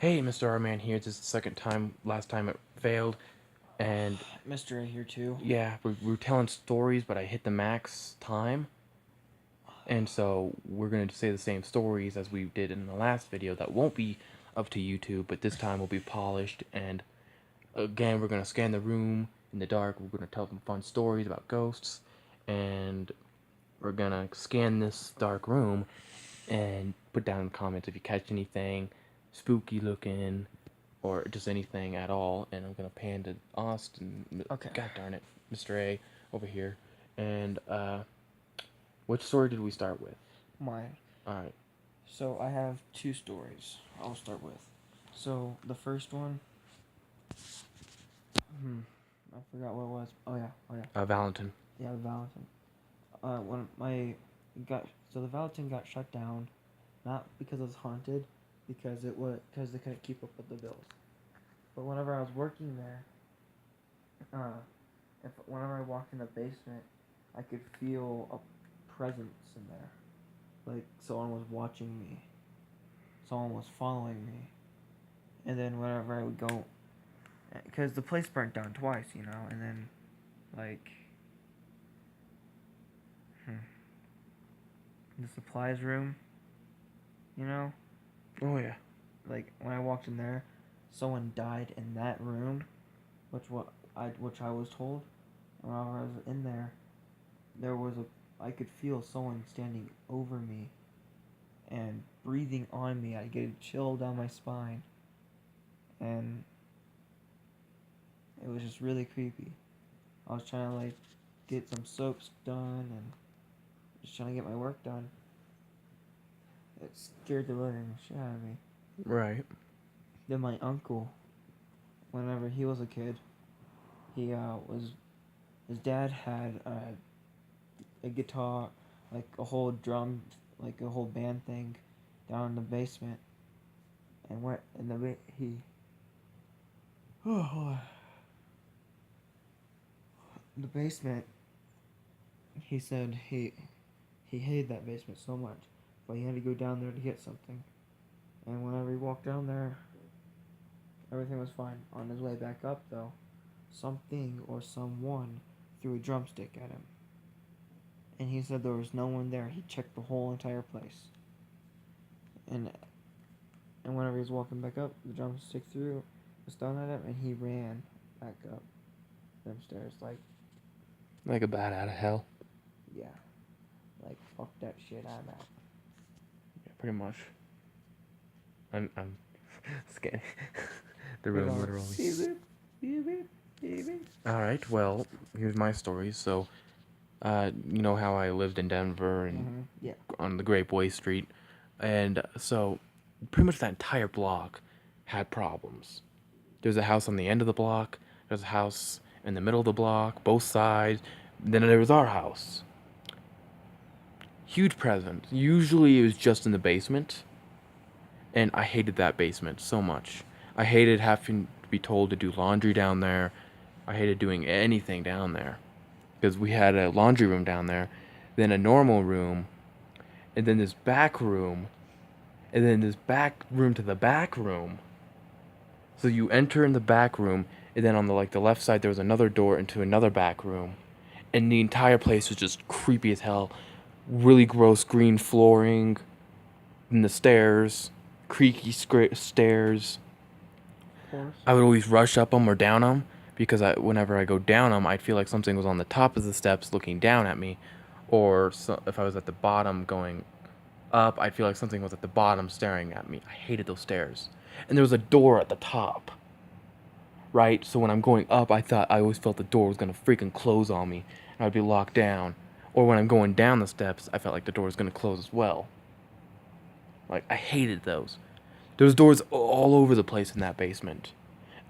Hey, Mr. R-Man here. This is the second time. Last time it failed. And Mr. A here too. yeah, we're telling stories, but I hit the max time. And so we're going to say the same stories as we did in the last video that won't be up to YouTube, but this time will be polished. And again, we're going to scan the room in the dark. We're going to tell them fun stories about ghosts. And we're going to scan this dark room and put down in the comments if you catch anything spooky looking or just anything at all. And I'm gonna pan to Austin. Okay. God darn it, Mr. A over here. And which story did we start with? Mine. All right. So I have two stories. I'll start with. So the first one. I forgot what it was. Oh yeah. Valentin. Yeah, the Valentin. When my got the Valentin got shut down, not because it was haunted, because they couldn't keep up with the bills. But whenever I was working there, whenever I walked in the basement, I could feel a presence in there, like someone was watching me, someone was following me, and then whenever I would go, because the place burnt down twice, and then, like, the supplies room, you know, Oh yeah. like when I walked in there, someone died in that room, which I was told. When I was in there, I could feel someone standing over me and breathing on me. I get a chill down my spine, and it was just really creepy. I was trying to like get some soaps done and just trying to get my work done. It scared the living shit out of me. Right. Then my uncle, whenever he was a kid, he was his dad had a guitar, like a whole drum, like a whole band thing, down in the basement, and where in the he. Oh, the basement. He said he hated that basement so much, but he had to go down there to get something. And whenever he walked down there, everything was fine. On his way back up, though, something or someone threw a drumstick at him. And he said there was no one there. He checked the whole entire place. And whenever he was walking back up, the drumstick was thrown at him, and he ran back up them stairs Like a bat out of hell. yeah, like fuck that shit, I'm out. Yeah, pretty much. I'm scared. The room literally. All right. Well, here's my story. So, you know how I lived in Denver and Yeah. on the Great Boy Street, and so pretty much that entire block had problems. There's a house on the end of the block. There's a house in the middle of the block, both sides. Then there was our house. Huge present. Usually it was just in the basement, and I hated that basement so much. I hated having to be told to do laundry down there. I hated doing anything down there because we had a laundry room down there, then a normal room, and then this back room, and then this back room to the back room. So you enter in the back room, and then on the left side there was another door into another back room, and the entire place was just creepy as hell. Really gross green flooring, and the stairs, creaky stairs. Of course. I would always rush up them or down them because whenever I go down them, I'd feel like something was on the top of the steps looking down at me, or if I was at the bottom going up, I'd feel like something was at the bottom staring at me. I hated those stairs, and there was a door at the top. Right, so when I'm going up, I always felt the door was gonna freaking close on me, and I'd be locked down. Or when I'm going down the steps, I felt like the door was gonna close as well. Like I hated those. There was doors all over the place in that basement.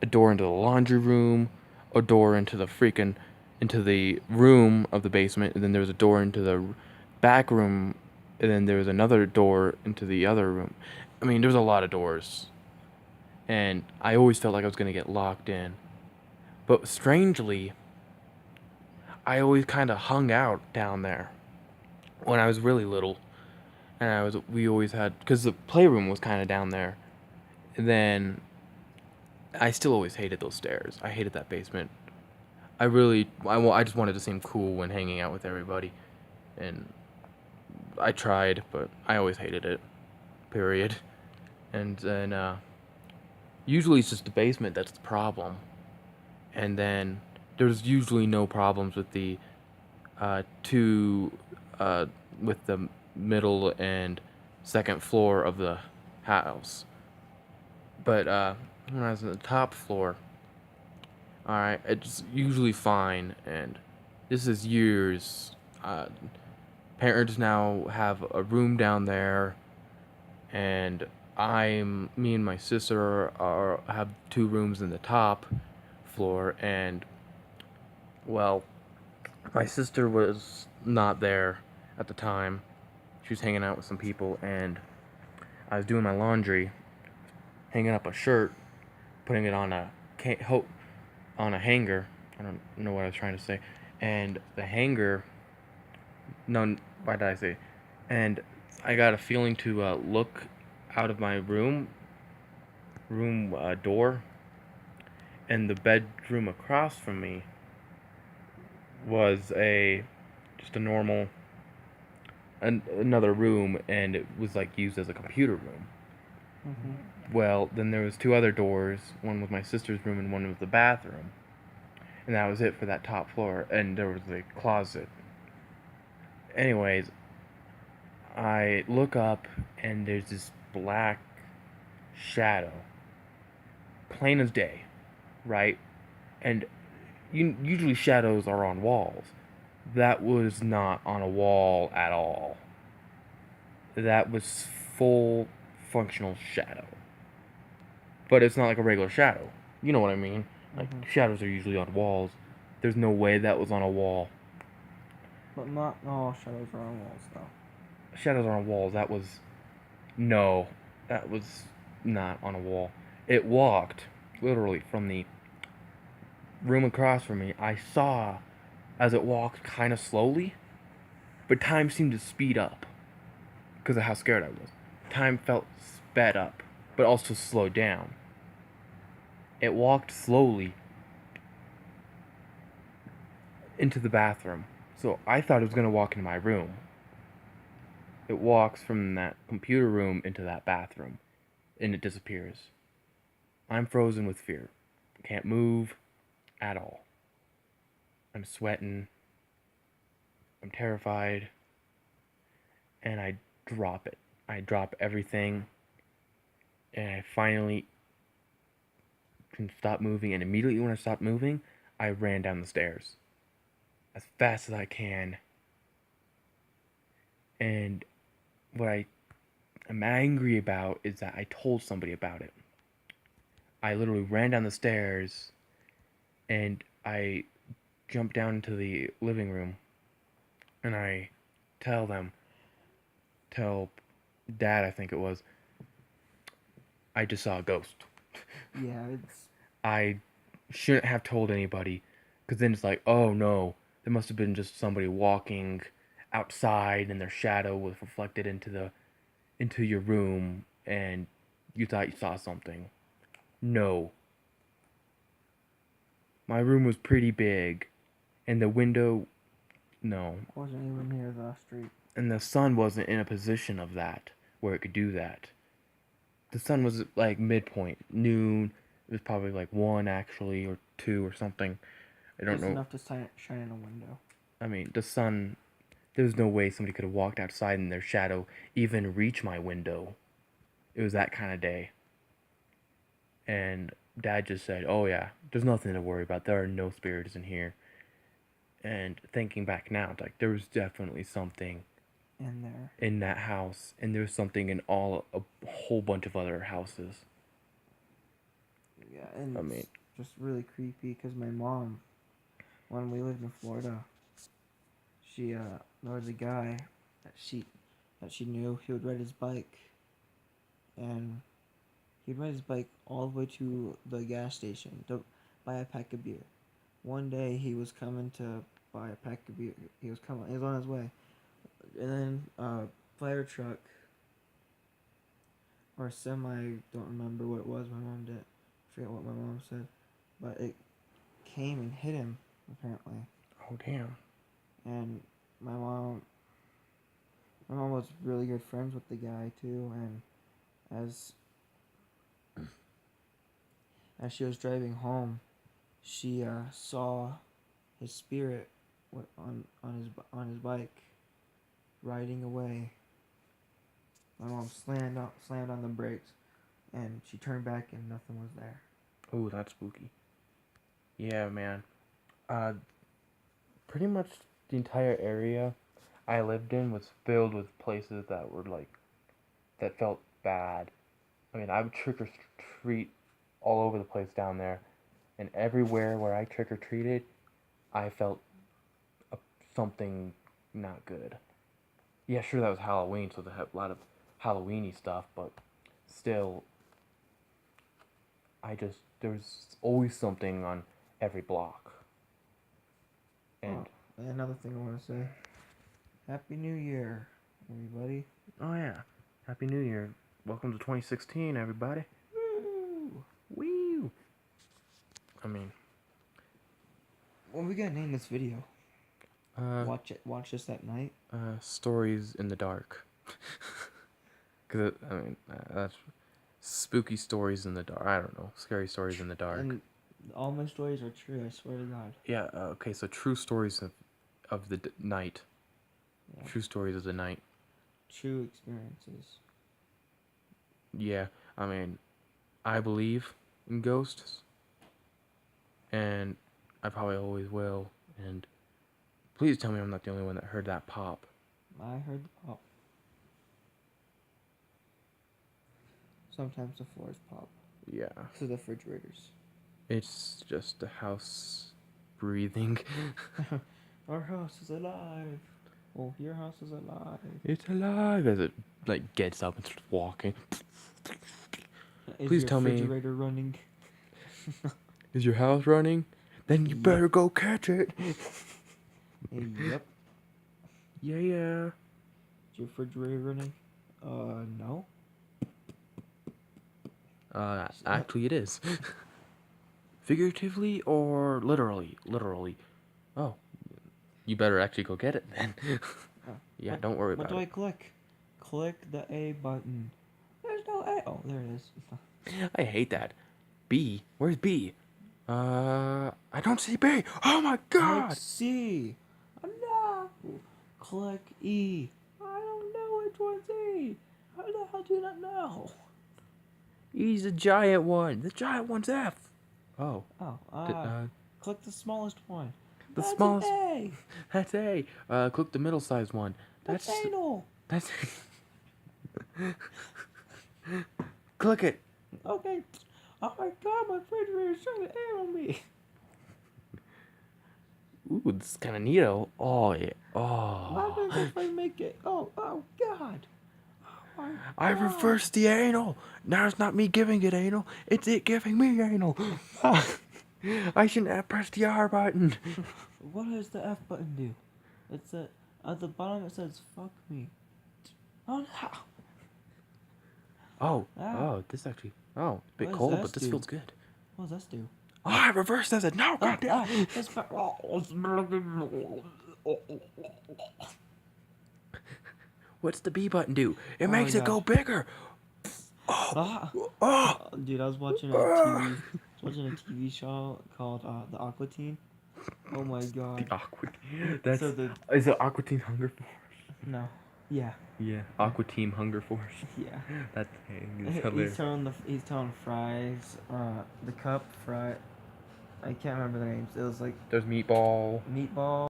A door into the laundry room, a door into the room of the basement, and then there was a door into the back room, and then there was another door into the other room. I mean, there was a lot of doors. And I always felt like I was going to get locked in. But strangely, I always kind of hung out down there when I was really little. And we always had, because the playroom was kind of down there. then I still always hated those stairs. I hated that basement. I just wanted to seem cool when hanging out with everybody, and I tried, but I always hated it. Period. And then usually it's just the basement that's the problem, and then there's usually no problems with the two with the middle and second floor of the house. But when I was on the top floor, all right, it's usually fine, and this is years. Uh, Parents now have a room down there, and me and my sister have two rooms in the top floor, and well, my sister was not there at the time. She was hanging out with some people, and I was doing my laundry, hanging up a shirt, putting it on on a hanger. I don't know what I was trying to say. And the hanger, no, why did I say? And I got a feeling to look out of my room door, and the bedroom across from me was a just a normal another room, and it was like used as a computer room. Well, then there was two other doors. One was my sister's room, and one was the bathroom, and that was it for that top floor. And there was a closet. Anyways, I look up, and there's this black shadow, plain as day, right? And usually shadows are on walls. That was not on a wall at all. That was full functional shadow. But it's not like a regular shadow. You know what I mean? Like, shadows are usually on walls. There's no way that was on a wall. But not all shadows are on walls, though. Shadows are on walls. That was. No. That was not on a wall. It walked, literally, from the room across from me. I saw as it walked kind of slowly, but time seemed to speed up because of how scared I was. Time felt sped up, but also slowed down. It walked slowly into the bathroom, so I thought it was going to walk into my room. It walks from that computer room into that bathroom, and it disappears. I'm frozen with fear. Can't move at all. I'm sweating. I'm terrified. And I drop it. I drop everything. And I finally can stop moving. And immediately when I stopped moving, I ran down the stairs as fast as I can. And what I'm angry about is that I told somebody about it. I literally ran down the stairs, and I jumped down into the living room, and I tell Dad, I think it was, I just saw a ghost. Yeah, it's. I shouldn't have told anybody, because then it's like, oh no, there must have been just somebody walking outside, and their shadow was reflected into your room, and you thought you saw something. No. My room was pretty big, and the window, no. Wasn't even near the street. And the sun wasn't in a position of that, where it could do that. The sun was like midpoint, noon. It was probably like 1 actually, or 2 or something. I don't Just know. enough to shine in a window. I mean, the sun, there was no way somebody could have walked outside and their shadow even reach my window. It was that kind of day. And Dad just said, oh yeah, there's nothing to worry about. There are no spirits in here. And thinking back now, it's like there was definitely something In there. in that house, and there was something in a whole bunch of other houses. Yeah, and I mean, it's just really creepy because my mom, when we lived in Florida, she there was a guy that she knew. He would ride his bike, and he'd ride his bike all the way to the gas station to buy a pack of beer. One day he was coming to buy a pack of beer. He was on his way, and then fire truck or semi, don't remember what it was. My mom did. Forget what my mom said, but it came and hit him apparently. Oh damn. And my mom, my mom was really good friends with the guy too, and as she was driving home, she saw his spirit on his bike riding away. My mom slammed on the brakes, and she turned back and nothing was there. Oh, that's spooky. Yeah, man. Pretty much the entire area I lived in was filled with places that were like that felt bad. I mean, I would trick or treat all over the place down there, and everywhere where I trick or treated, I felt a, something not good. Yeah, sure, that was Halloween, so they had a lot of Halloweeny stuff, but still, there's always something on every block. And and another thing I want to say, Happy New Year, everybody. oh yeah, Happy New Year! Welcome to 2016, everybody. Woo! Woo! I mean, What we gonna name this video? uh, Watch this at night. stories in the dark. Cause that's spooky stories in the dark. I don't know, scary stories in the dark. And all my stories are true. I swear to God. Yeah. Okay. So true stories of the night. Yeah. True stories of the night. True experiences. Yeah. I mean, I believe in ghosts, and I probably always will. And please tell me I'm not the only one that heard that pop. I heard the pop. Sometimes the floors pop. Yeah. To the refrigerators. It's just the house breathing. Our house is alive. Oh, your house is alive. It's alive as it like gets up and starts walking. Is Please your tell me. refrigerator running? Is your house running? Then you better go catch it. Yep. Yeah. Is your refrigerator running? No. Actually it is. Figuratively or literally? Literally. Oh. You better actually go get it then. Yeah, don't worry about it. What do I it. click? Click the A button. There's no A. Oh, there it is. I hate that. B? Where's B? I don't see B. Oh my god! Click C. No. Click E. I don't know which one's E. How the hell do you not know? E's the giant one. The giant one's F. Oh. Click the smallest one. The That's smallest. an A. That's A. Click the middle-sized one. That's anal. That's. Click it. Okay. Oh my god, my refrigerator's trying to anal me. Ooh, this is kind of neato. Oh yeah. Oh. Why did I make it? Oh god. Oh, I reversed the anal. Now it's not me giving it anal. It's it giving me anal. I shouldn't have pressed the R button. What does the F button do? It's at the bottom it says fuck me. Oh no. Oh, this actually. Oh, it's a bit What does cold, this but this do? feels good. What does this do? Oh, I reversed it. No, goddamn. It's What's the B button do? It makes it go bigger. Dude, I was watching a TV show called The Aqua Teen. Oh my god. The Aqua. That's So is it Aqua Teen Hunger Force? No. Yeah. Yeah, Aqua Team Hunger Force. Yeah. That thing is hilarious. He's telling Fries, the cup fry. I can't remember the names. It was like There's Meatball. Meatball.